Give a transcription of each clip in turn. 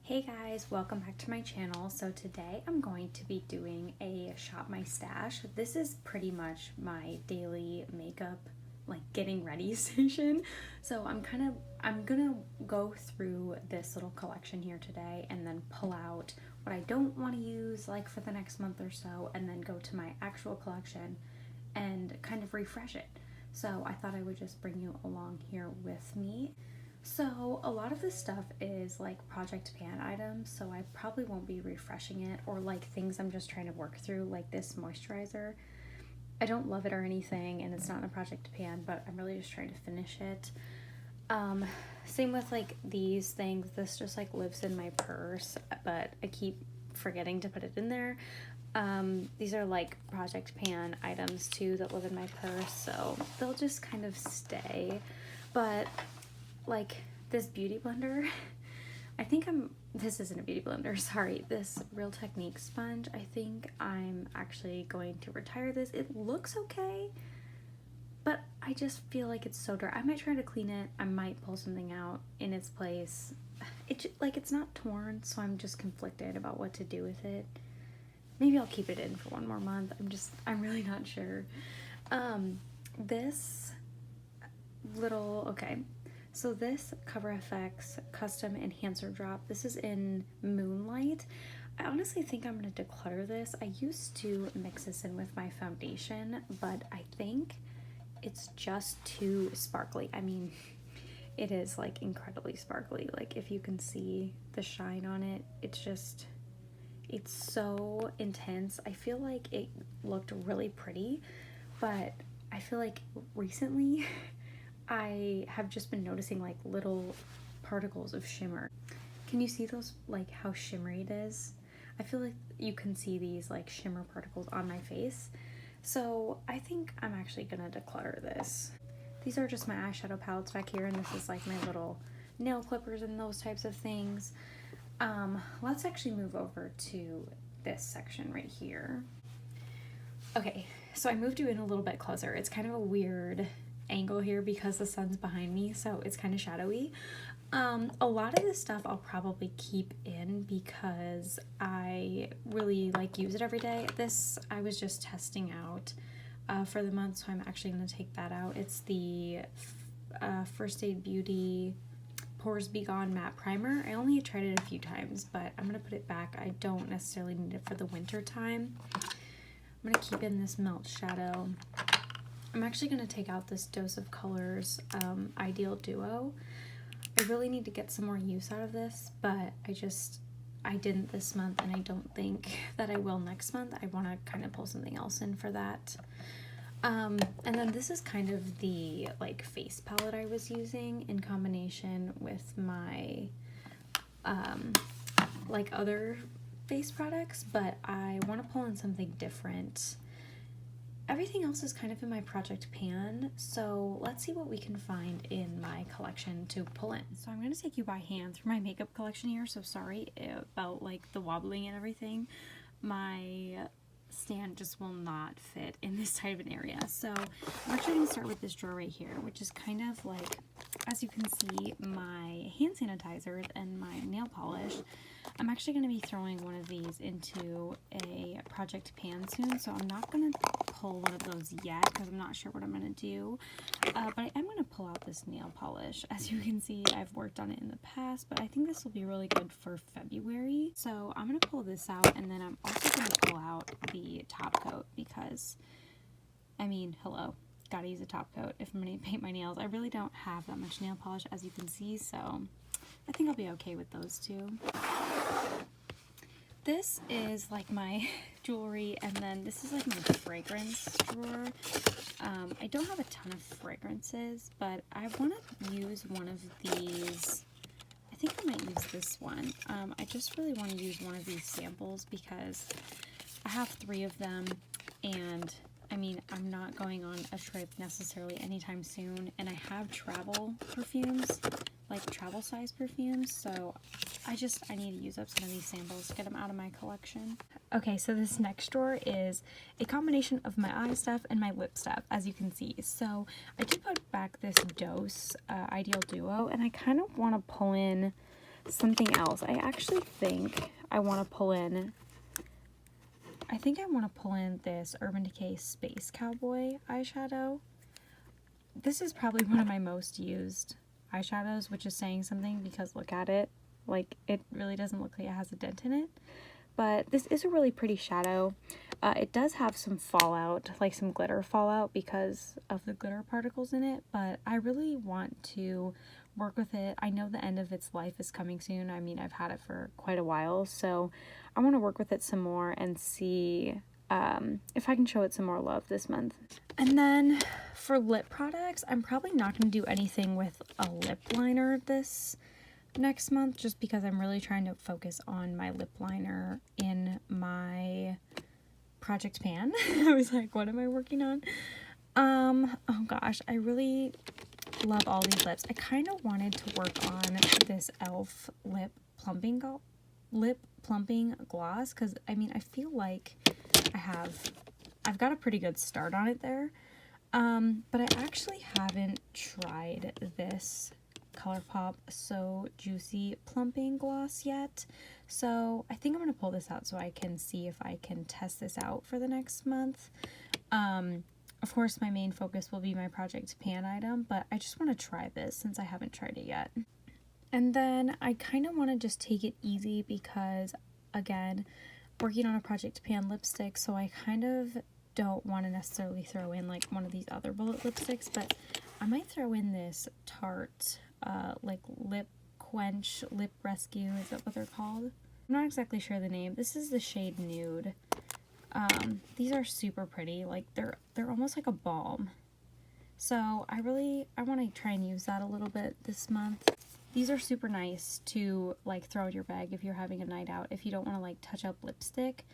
Hey guys, welcome back to my channel. So today I'm going to be doing a shop my stash. This is pretty much my daily makeup, like getting ready station. So I'm gonna go through this little collection here today and then pull out what I don't want to use like for the next month or so, and then go to my actual collection and kind of refresh it. So I thought I would just bring you along here with me. So a lot of this stuff is like Project Pan items, so I probably won't be refreshing it, or like things I'm just trying to work through, like this moisturizer. I don't love it or anything, and it's not in a Project Pan, but I'm really just trying to finish it. Same with like these things. This just like lives in my purse, but I keep forgetting to put it in there. These are like Project Pan items too that live in my purse, so they'll just kind of stay. But like this beauty blender, this isn't a beauty blender, sorry, this Real Technique sponge, I think I'm actually going to retire this. It looks okay, but I just feel like it's so dry. I might try to clean it, I might pull something out in its place. It's not torn, so I'm just conflicted about what to do with it. Maybe I'll keep it in for one more month. I'm really not sure. This okay. So this Cover FX Custom Enhancer Drop, this is in Moonlight. I honestly think I'm going to declutter this. I used to mix this in with my foundation, but I think it's just too sparkly. I mean, it is like incredibly sparkly. Like if you can see the shine on it, it's so intense. I feel like it looked really pretty, but I feel like recently I have just been noticing like little particles of shimmer. Can you see those, like how shimmery it is? I feel like you can see these like shimmer particles on my face. So I think I'm actually gonna declutter this. These are just my eyeshadow palettes back here, and this is like my little nail clippers and those types of things. Let's actually move over to this section right here. Okay, so I moved you in a little bit closer. It's kind of a weird angle here because the sun's behind me, so it's kind of shadowy. A lot of this stuff I'll probably keep in because I really like use it every day. This I was just testing out for the month, so I'm actually going to take that out. It's the First Aid Beauty Pores Be Gone Matte Primer. I only tried it a few times, but I'm going to put it back. I don't necessarily need it for the winter time. I'm going to keep in this Melt Shadow. I'm actually going to take out this Dose of Colors Ideal Duo. I really need to get some more use out of this, but I didn't this month, and I don't think that I will next month. I want to kind of pull something else in for that. And then this is kind of the like face palette I was using in combination with my like other face products, but I want to pull in something different. Everything else is kind of in my Project Pan, so let's see what we can find in my collection to pull in. So I'm going to take you by hand through my makeup collection here, so sorry about like the wobbling and everything. My stand just will not fit in this type of an area. So I'm actually going to start with this drawer right here, which is kind of like, as you can see, my hand sanitizers and my nail polish. I'm actually going to be throwing one of these into a Project Pan soon, so I'm not going to pull one of those yet because I'm not sure what I'm going to do, but I am going to pull out this nail polish. As you can see, I've worked on it in the past, but I think this will be really good for February, so I'm going to pull this out, and then I'm also going to pull out the top coat because, I mean, hello, gotta use a top coat if I'm going to paint my nails. I really don't have that much nail polish, as you can see, so I think I'll be okay with those two. This is like my jewelry, and then this is like my fragrance drawer. I don't have a ton of fragrances, but I want to use one of these. I think I might use this one. I just really want to use one of these samples because I have 3 of them, and I mean, I'm not going on a trip necessarily anytime soon, and I have travel perfumes, like travel size perfumes, so I need to use up some of these samples, get them out of my collection. Okay, so this next drawer is a combination of my eye stuff and my lip stuff, as you can see. So I did put back this Dose Ideal Duo, and I kind of want to pull in something else. I actually think I want to pull in, this Urban Decay Space Cowboy eyeshadow. This is probably one of my most used eyeshadows, which is saying something because look at it. Like, it really doesn't look like it has a dent in it. But this is a really pretty shadow. It does have some fallout, like some glitter fallout because of the glitter particles in it, but I really want to work with it. I know the end of its life is coming soon. I mean, I've had it for quite a while, so I want to work with it some more and see if I can show it some more love this month. And then for lip products, I'm probably not going to do anything with a lip liner this next month, just because I'm really trying to focus on my lip liner in my Project Pan. I was like, what am I working on? Oh gosh, I really love all these lips. I kind of wanted to work on this e.l.f. lip plumping gloss, because I mean, I feel like I've got a pretty good start on it there. But I actually haven't tried this ColourPop So Juicy Plumping Gloss yet. So I think I'm going to pull this out so I can see if I can test this out for the next month. Of course, my main focus will be my Project Pan item, but I just want to try this since I haven't tried it yet. And then I kind of want to just take it easy because, again, working on a Project Pan lipstick, so I kind of don't want to necessarily throw in like one of these other bullet lipsticks, but I might throw in this Tarte like lip quench lip rescue. Is that what they're called? I'm not exactly sure the name. This is the shade Nude. These are super pretty. Like they're almost like a balm. So I want to try and use that a little bit this month. These are super nice to like throw in your bag if you're having a night out, if you don't want to like touch up lipstick,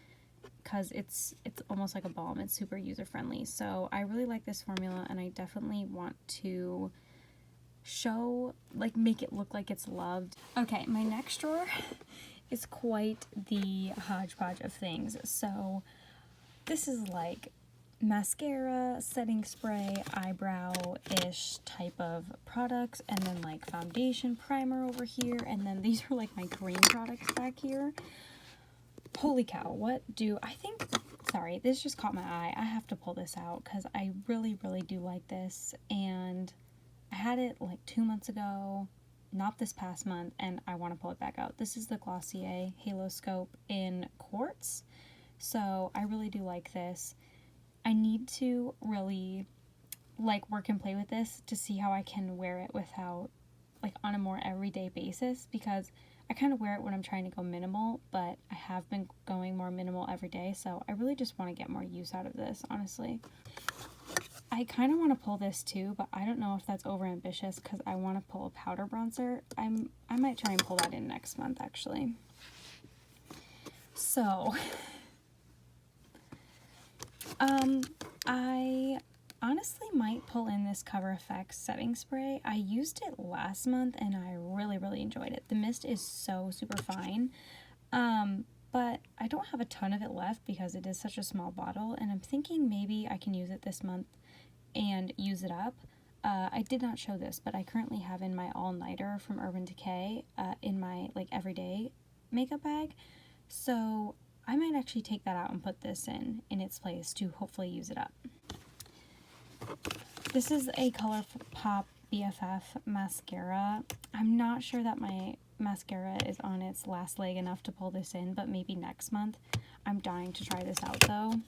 because it's almost like a balm. It's super user friendly. So I really like this formula, and I definitely want to make it look like it's loved. Okay, my next drawer is quite the hodgepodge of things. So this is like mascara, setting spray, eyebrow-ish type of products, and then like foundation, primer over here, and then these are like my cream products back here. Holy cow, sorry, this just caught my eye. I have to pull this out because I really, really do like this, and I had it like 2 months ago, not this past month, and I want to pull it back out. This is the Glossier Halo Scope in Quartz, so I really do like this. I need to really like work and play with this to see how I can wear it without like on a more everyday basis, because I kind of wear it when I'm trying to go minimal, but I have been going more minimal every day, so I really just want to get more use out of this, honestly. I kind of want to pull this too, but I don't know if that's over ambitious because I want to pull a powder bronzer. I might try and pull that in next month, actually. So, I honestly might pull in this Cover FX setting spray. I used it last month and I really, really enjoyed it. The mist is so super fine, but I don't have a ton of it left because it is such a small bottle, and I'm thinking maybe I can use it this month and use it up. I did not show this, but I currently have in my all-nighter from Urban Decay in my like everyday makeup bag, so I might actually take that out and put this in its place to hopefully use it up. This is a ColourPop BFF mascara. I'm not sure that my mascara is on its last leg enough to pull this in, but maybe next month. I'm dying to try this out though.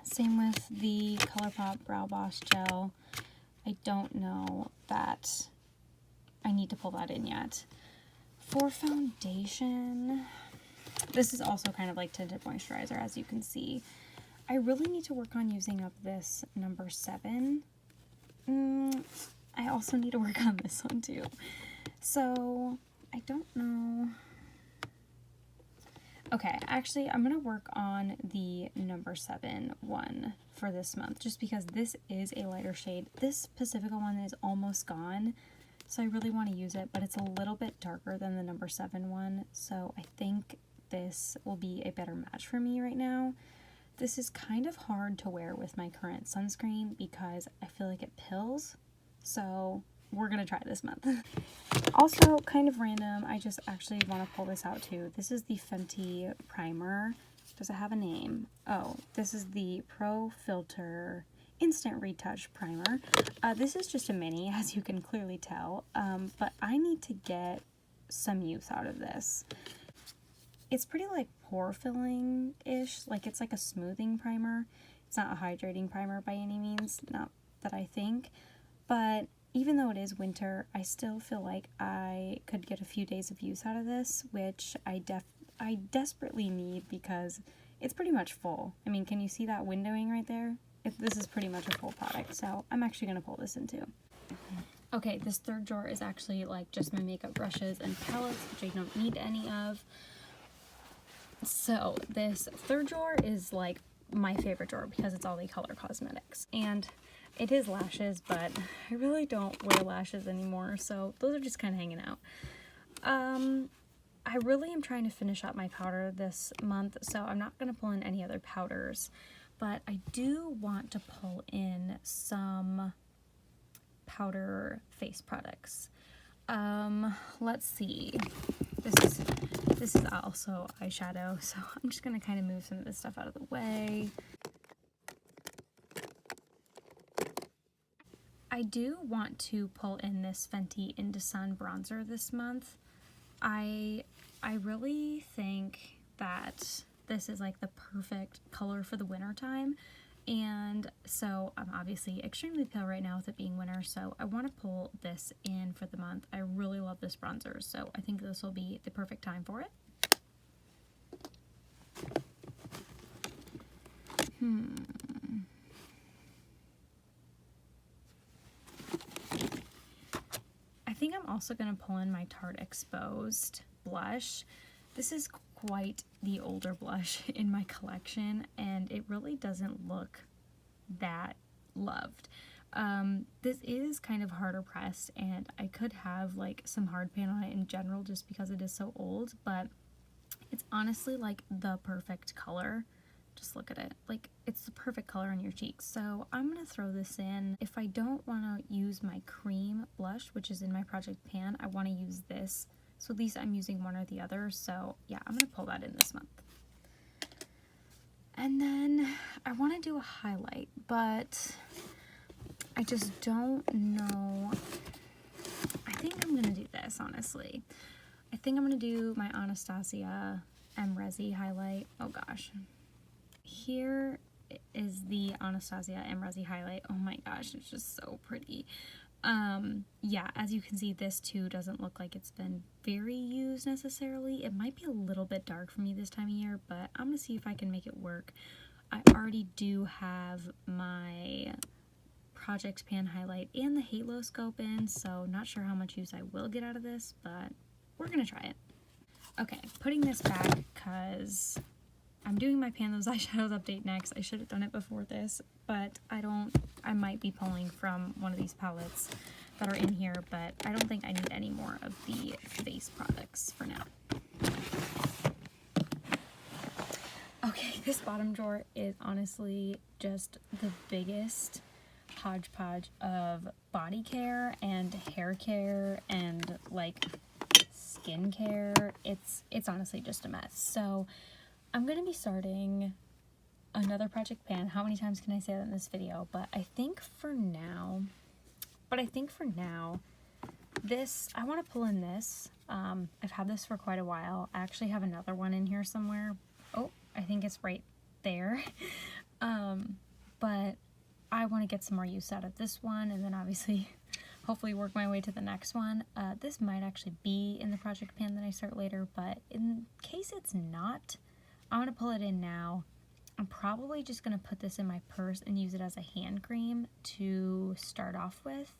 Same with the ColourPop Brow Boss Gel. I don't know that I need to pull that in yet. For foundation, this is also kind of like tinted moisturizer, as you can see. I really need to work on using up this number 7. I also need to work on this one too. So, I don't know. Okay, actually, I'm going to work on the number 7 one for this month, just because this is a lighter shade. This Pacifica one is almost gone, so I really want to use it, but it's a little bit darker than the number 7 one, so I think this will be a better match for me right now. This is kind of hard to wear with my current sunscreen because I feel like it pills, so we're gonna try this month. Also, kind of random, I just actually want to pull this out too. This is the Fenty primer. Does it have a name? Oh, this is the Pro Filter Instant Retouch Primer. This is just a mini, as you can clearly tell, but I need to get some use out of this. It's pretty like pore filling-ish, like it's like a smoothing primer. It's not a hydrating primer by any means, not that I think, but even though it is winter, I still feel like I could get a few days of use out of this, which I desperately need because it's pretty much full. I mean, can you see that windowing right there? This is pretty much a full product, so I'm actually going to pull this in too. Okay, this third drawer is actually like just my makeup brushes and palettes, which I don't need any of. So this third drawer is like my favorite drawer because it's all the color cosmetics. And it is lashes, but I really don't wear lashes anymore, so those are just kind of hanging out. I really am trying to finish up my powder this month, so I'm not going to pull in any other powders, but I do want to pull in some powder face products. Let's see. This is also eyeshadow, so I'm just going to kind of move some of this stuff out of the way. I do want to pull in this Fenty Into Sun bronzer this month. I really think that this is like the perfect color for the winter time, and so I'm obviously extremely pale right now with it being winter, so I want to pull this in for the month. I really love this bronzer, so I think this will be the perfect time for it. I think I'm also going to pull in my Tarte Exposed blush. This is quite the older blush in my collection, and it really doesn't look that loved. This is kind of harder pressed, and I could have like some hard pan on it in general just because it is so old, but it's honestly like the perfect color. Just look at it. Like, it's the perfect color on your cheeks. So I'm going to throw this in. If I don't want to use my cream blush, which is in my project pan, I want to use this. So at least I'm using one or the other. So yeah, I'm going to pull that in this month. And then I want to do a highlight, but I just don't know. I think I'm going to do this, honestly. I think I'm going to do my Anastasia M Resi highlight. Oh gosh. Here is the Anastasia M Resi highlight. Oh my gosh, it's just so pretty. Yeah, as you can see, this too doesn't look like it's been very used necessarily. It might be a little bit dark for me this time of year, but I'm gonna see if I can make it work. I already do have my project pan highlight and the halo scope in, so not sure how much use I will get out of this, but we're gonna try it. Okay, putting this back because I'm doing my Pan Those Eyeshadows update next. I should have done it before this, but I might be pulling from one of these palettes that are in here, but I don't think I need any more of the face products for now. Okay, this bottom drawer is honestly just the biggest hodgepodge of body care and hair care and like skin care. It's honestly just a mess. So I'm going to be starting another project pan. How many times can I say that in this video? But I think for now, this, I want to pull in this. I've had this for quite a while. I actually have another one in here somewhere. Oh, I think it's right there. But I want to get some more use out of this one, and then obviously hopefully work my way to the next one. This might actually be in the project pan that I start later, but in case it's not, I'm going to pull it in now. I'm probably just going to put this in my purse and use it as a hand cream to start off with.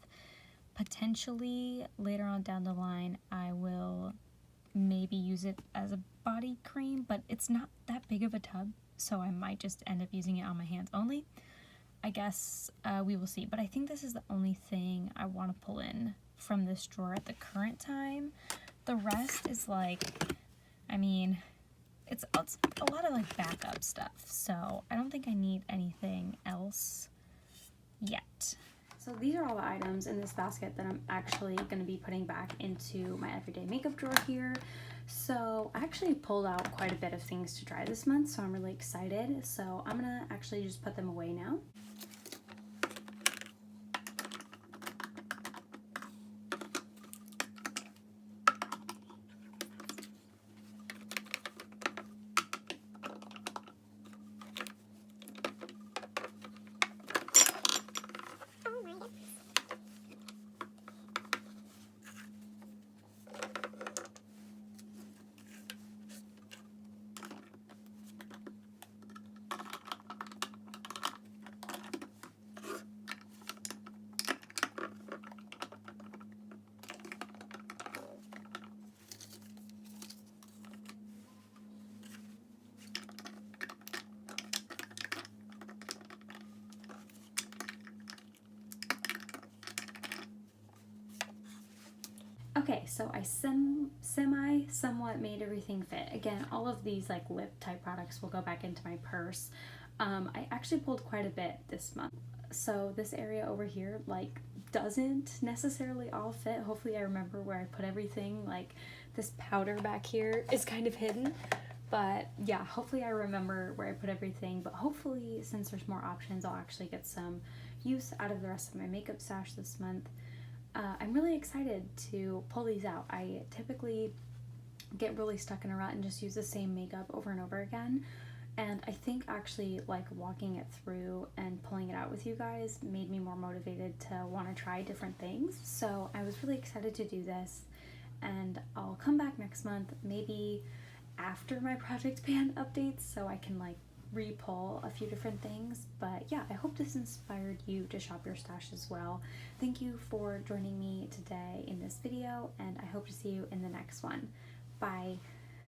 Potentially later on down the line, I will maybe use it as a body cream, but it's not that big of a tub, so I might just end up using it on my hands only. I guess we will see, but I think this is the only thing I want to pull in from this drawer at the current time. The rest is like, I mean, it's a lot of like backup stuff, so I don't think I need anything else yet. So So these are all the items in this basket that I'm actually going to be putting back into my everyday makeup drawer here. So I actually pulled out quite a bit of things to try this month, so I'm really excited. So I'm gonna actually just put them away now. Okay, so I somewhat made everything fit. Again, all of these like lip type products will go back into my purse. I actually pulled quite a bit this month. So this area over here like doesn't necessarily all fit. Hopefully I remember where I put everything. Like this powder back here is kind of hidden. But yeah, hopefully I remember where I put everything. But hopefully since there's more options, I'll actually get some use out of the rest of my makeup stash this month. I'm really excited to pull these out. I typically get really stuck in a rut and just use the same makeup over and over again. And I think actually like walking it through and pulling it out with you guys made me more motivated to want to try different things. So I was really excited to do this, and I'll come back next month, maybe after my Project Pan updates, so I can like re-pull a few different things. But yeah, I hope this inspired you to shop your stash as well. Thank you for joining me today in this video, and I hope to see you in the next one. Bye.